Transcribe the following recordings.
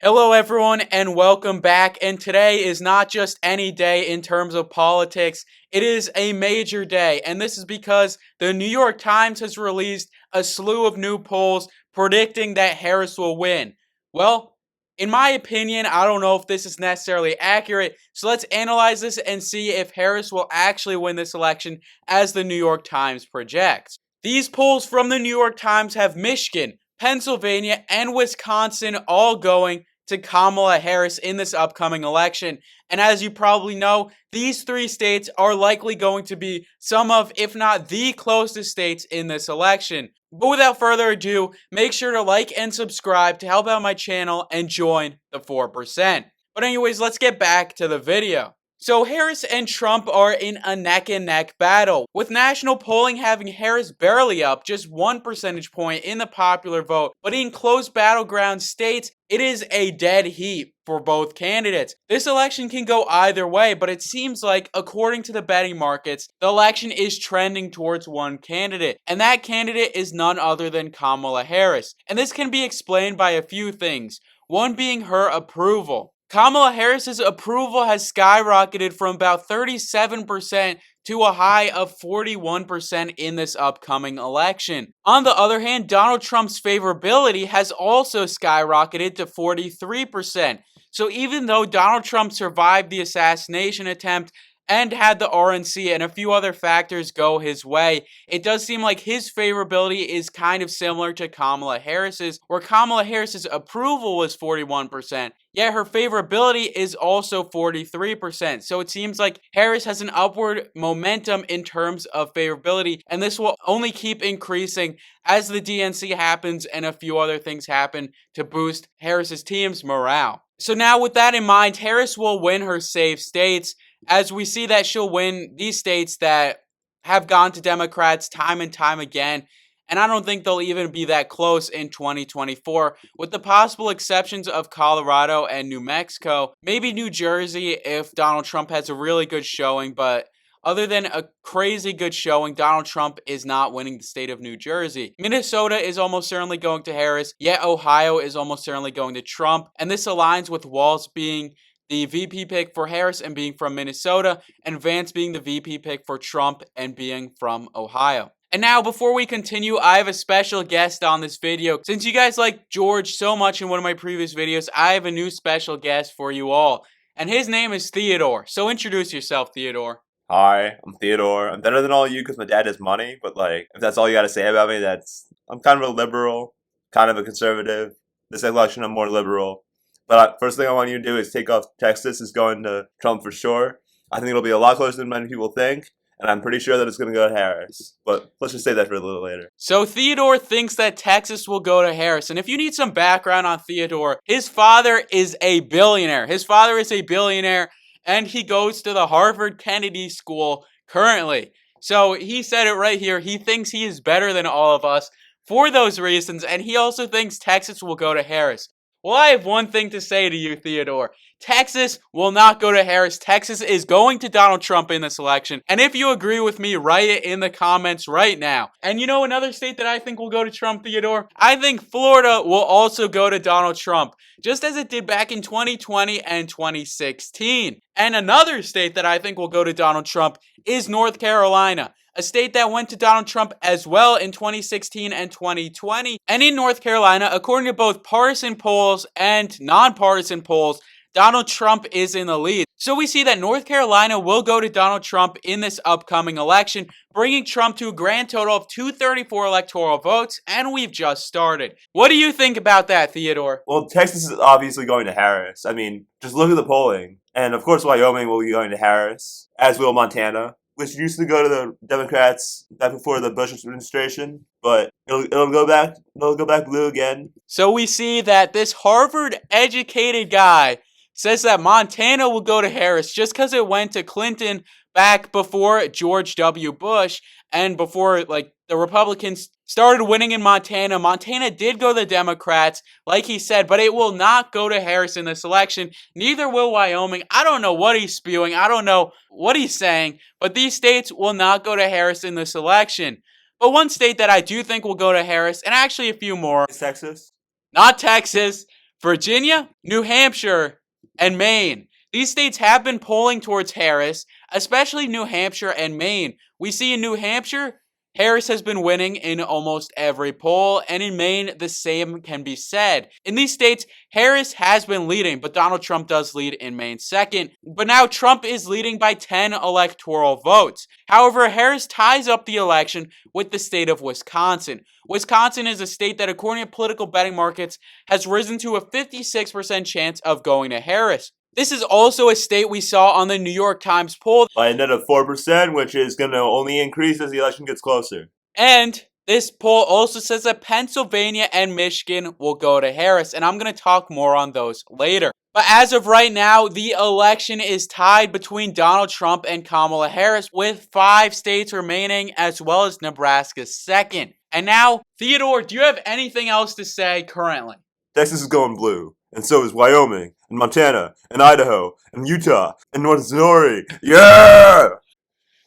Hello everyone and welcome back, and today is not just any day in terms of politics, it is a major day, and this is because the New York Times has released a slew of new polls predicting that Harris will win. Well, in my opinion, I don't know if this is necessarily accurate, so let's analyze this and see if Harris will actually win this election as the New York Times projects. These polls from the New York Times have Michigan, Pennsylvania, and Wisconsin all going to Kamala Harris in this upcoming election. And as you probably know, these three states are likely going to be some of, if not the closest states in this election. But without further ado, make sure to like and subscribe to help out my channel and join the 4%. But anyways, let's get back to the video. So Harris and Trump are in a neck-and-neck battle, with national polling having Harris barely up just 1 percentage point in the popular vote, but in close battleground states, it is a dead heat for both candidates. This election can go either way, but it seems like, according to the betting markets, the election is trending towards one candidate, and that candidate is none other than Kamala Harris. And this can be explained by a few things, one being her approval. Kamala Harris's approval has skyrocketed from about 37% to a high of 41% in this upcoming election. On the other hand, Donald Trump's favorability has also skyrocketed to 43%. So even though Donald Trump survived the assassination attempt and had the RNC and a few other factors go his way, it does seem like his favorability is kind of similar to Kamala Harris's, where Kamala Harris's approval was 41%, yet her favorability is also 43%. So it seems like Harris has an upward momentum in terms of favorability, and this will only keep increasing as the DNC happens and a few other things happen to boost Harris's team's morale. So now with that in mind, Harris will win her safe states, as we see that she'll win these states that have gone to Democrats time and time again, and I don't think they'll even be that close in 2024, with the possible exceptions of Colorado and New Mexico, maybe New Jersey if Donald Trump has a really good showing, but other than a crazy good showing, Donald Trump is not winning the state of New Jersey. Minnesota is almost certainly going to Harris, yet Ohio is almost certainly going to Trump, and this aligns with Walz being the VP pick for Harris and being from Minnesota, and Vance being the VP pick for Trump and being from Ohio. And now, before we continue, I have a special guest on this video. Since you guys liked George so much in one of my previous videos, I have a new special guest for you all. And his name is Theodore. So introduce yourself, Theodore. Hi, I'm Theodore. I'm better than all of you because my dad has money, but like, if that's all you gotta say about me, I'm kind of a liberal, kind of a conservative. This election, I'm more liberal. But first thing I want you to do is take off Texas is going to Trump for sure. I think it'll be a lot closer than many people think, and I'm pretty sure that it's going to go to Harris. But let's just say that for a little later. So Theodore thinks that Texas will go to Harris. And if you need some background on Theodore, his father is a billionaire. His father is a billionaire, and he goes to the Harvard Kennedy School currently. So he said it right here. He thinks he is better than all of us for those reasons, and he also thinks Texas will go to Harris. Well, I have one thing to say to you, Theodore. Texas will not go to Harris. Texas is going to Donald Trump in this election. And if you agree with me, write it in the comments right now. And you know another state that I think will go to Trump, Theodore? I think Florida will also go to Donald Trump, just as it did back in 2020 and 2016. And another state that I think will go to Donald Trump is North Carolina, a state that went to Donald Trump as well in 2016 and 2020. And in North Carolina, according to both partisan polls and nonpartisan polls, Donald Trump is in the lead. So we see that North Carolina will go to Donald Trump in this upcoming election, bringing Trump to a grand total of 234 electoral votes, and we've just started. What do you think about that, Theodore? Well, Texas is obviously going to Harris. I mean, just look at the polling. And of course, Wyoming will be going to Harris, as will Montana, which used to go to the Democrats back before the Bush administration, but it'll go back blue again. So we see that this Harvard-educated guy says that Montana will go to Harris just because it went to Clinton back before George W. Bush and before the Republicans started winning in Montana. Montana did go to the Democrats, like he said, but it will not go to Harris in this election. Neither will Wyoming. I don't know what he's spewing. I don't know what he's saying, but these states will not go to Harris in this election. But one state that I do think will go to Harris, and actually a few more. Is Texas? Not Texas. Virginia, New Hampshire, and Maine. These states have been polling towards Harris, especially New Hampshire and Maine. We see in New Hampshire, Harris has been winning in almost every poll, and in Maine, the same can be said. In these states, Harris has been leading, but Donald Trump does lead in Maine second. But now Trump is leading by 10 electoral votes. However, Harris ties up the election with the state of Wisconsin. Wisconsin is a state that, according to political betting markets, has risen to a 56% chance of going to Harris. This is also a state we saw on the New York Times poll by a net of 4%, which is going to only increase as the election gets closer. And this poll also says that Pennsylvania and Michigan will go to Harris, and I'm going to talk more on those later. But as of right now, the election is tied between Donald Trump and Kamala Harris, with 5 states remaining, as well as Nebraska second. And now, Theodore, do you have anything else to say currently? Texas is going blue, and so is Wyoming, and Montana, and Idaho, and Utah, and North Missouri. Yeah!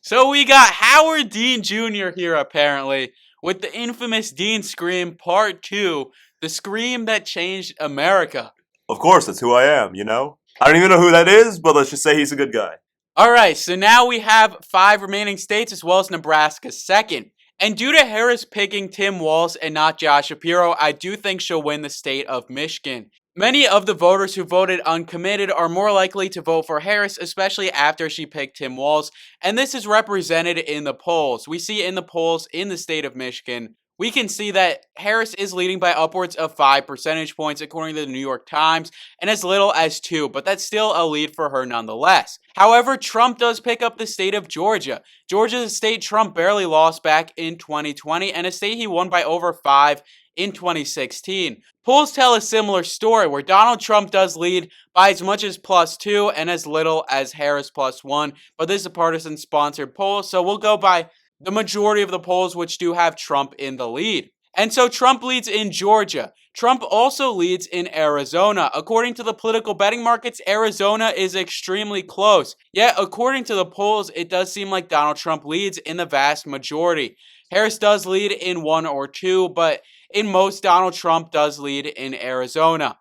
So we got Howard Dean Jr. here, apparently, with the infamous Dean Scream Part 2, the scream that changed America. Of course, that's who I am, you know? I don't even know who that is, but let's just say he's a good guy. Alright, so now we have 5 remaining states, as well as Nebraska second. And due to Harris picking Tim Walz and not Josh Shapiro, I do think she'll win the state of Michigan. Many of the voters who voted uncommitted are more likely to vote for Harris, especially after she picked Tim Walz, and this is represented in the polls. We see in the polls in the state of Michigan, we can see that Harris is leading by upwards of 5 percentage points according to the New York Times, and as little as 2, but that's still a lead for her nonetheless. However, Trump does pick up the state of Georgia. Georgia is a state Trump barely lost back in 2020, and a state he won by over 5 in 2016. Polls tell a similar story, where Donald Trump does lead by as much as +2 and as little as Harris +1, but this is a partisan-sponsored poll, so we'll go by the majority of the polls which do have Trump in the lead. And so Trump leads in Georgia. Trump also leads in Arizona. According to the political betting markets, Arizona is extremely close. Yet, according to the polls, it does seem like Donald Trump leads in the vast majority. Harris does lead in 1 or 2, but in most, Donald Trump does lead in Arizona.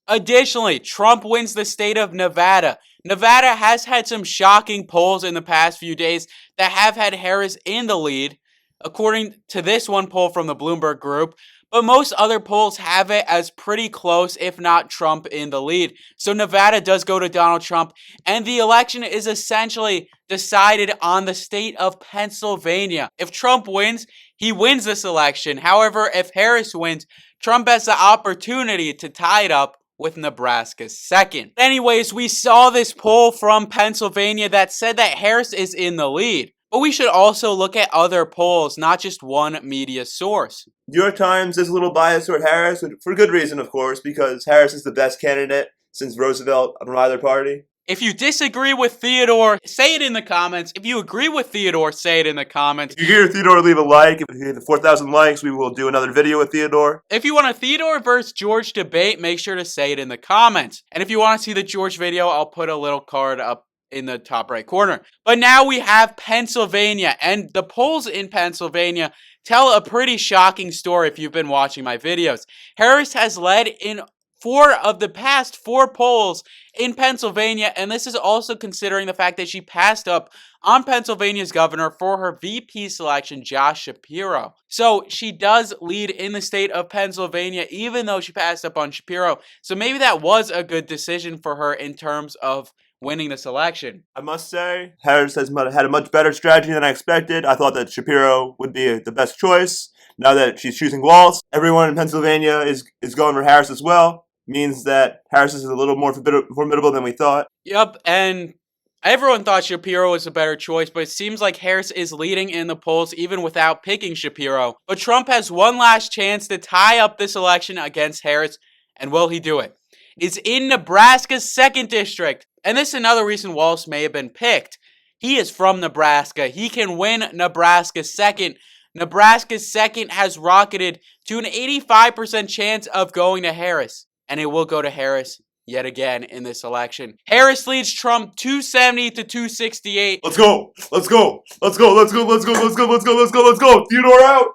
Additionally, Trump wins the state of Nevada. Nevada has had some shocking polls in the past few days that have had Harris in the lead, according to this one poll from the Bloomberg Group, but most other polls have it as pretty close, if not Trump in the lead. So Nevada does go to Donald Trump, and the election is essentially decided on the state of Pennsylvania. If Trump wins, he wins this election. However, if Harris wins, Trump has the opportunity to tie it up with Nebraska second. Anyways, we saw this poll from Pennsylvania that said that Harris is in the lead. But we should also look at other polls, not just one media source. New York Times is a little biased toward Harris, for good reason, of course, because Harris is the best candidate since Roosevelt from either party. If you disagree with Theodore, say it in the comments. If you agree with Theodore, say it in the comments. If you agree with Theodore, leave a like. If you hit the 4,000 likes, we will do another video with Theodore. If you want a Theodore versus George debate, make sure to say it in the comments. And if you want to see the George video, I'll put a little card up in the top right corner. But now we have Pennsylvania, and the polls in Pennsylvania tell a pretty shocking story if you've been watching my videos. Harris has led in 4 of the past 4 polls in Pennsylvania, and this is also considering the fact that she passed up on Pennsylvania's governor for her VP selection, Josh Shapiro. So she does lead in the state of Pennsylvania, even though she passed up on Shapiro. So maybe that was a good decision for her in terms of winning this election. I must say, Harris has had a much better strategy than I expected. I thought that Shapiro would be the best choice. Now that she's choosing Walz, everyone in Pennsylvania is going for Harris as well. Means that Harris is a little more formidable than we thought. Yep, and everyone thought Shapiro was a better choice, but it seems like Harris is leading in the polls even without picking Shapiro. But Trump has one last chance to tie up this election against Harris, and will he do it? It's in Nebraska's 2nd district, and this is another reason Walz may have been picked. He is from Nebraska. He can win Nebraska's 2nd. Nebraska's 2nd has rocketed to an 85% chance of going to Harris, and it will go to Harris yet again in this election. Harris leads Trump 270 to 268. Let's go! Let's go! Let's go! Let's go! Let's go! Let's go! Let's go! Let's go! Let's go! Theodore out!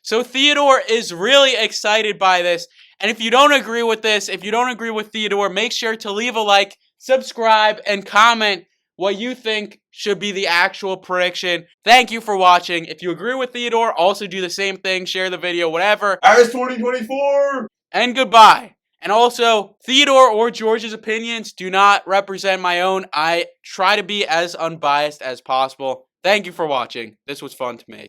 So Theodore is really excited by this, And if you don't agree with this, if you don't agree with Theodore, make sure to leave a like, subscribe, and comment what you think should be the actual prediction. Thank you for watching. If you agree with Theodore, also do the same thing, share the video, whatever. Harris 2024! And goodbye. And also, Theodore or George's opinions do not represent my own. I try to be as unbiased as possible. Thank you for watching. This was fun to make.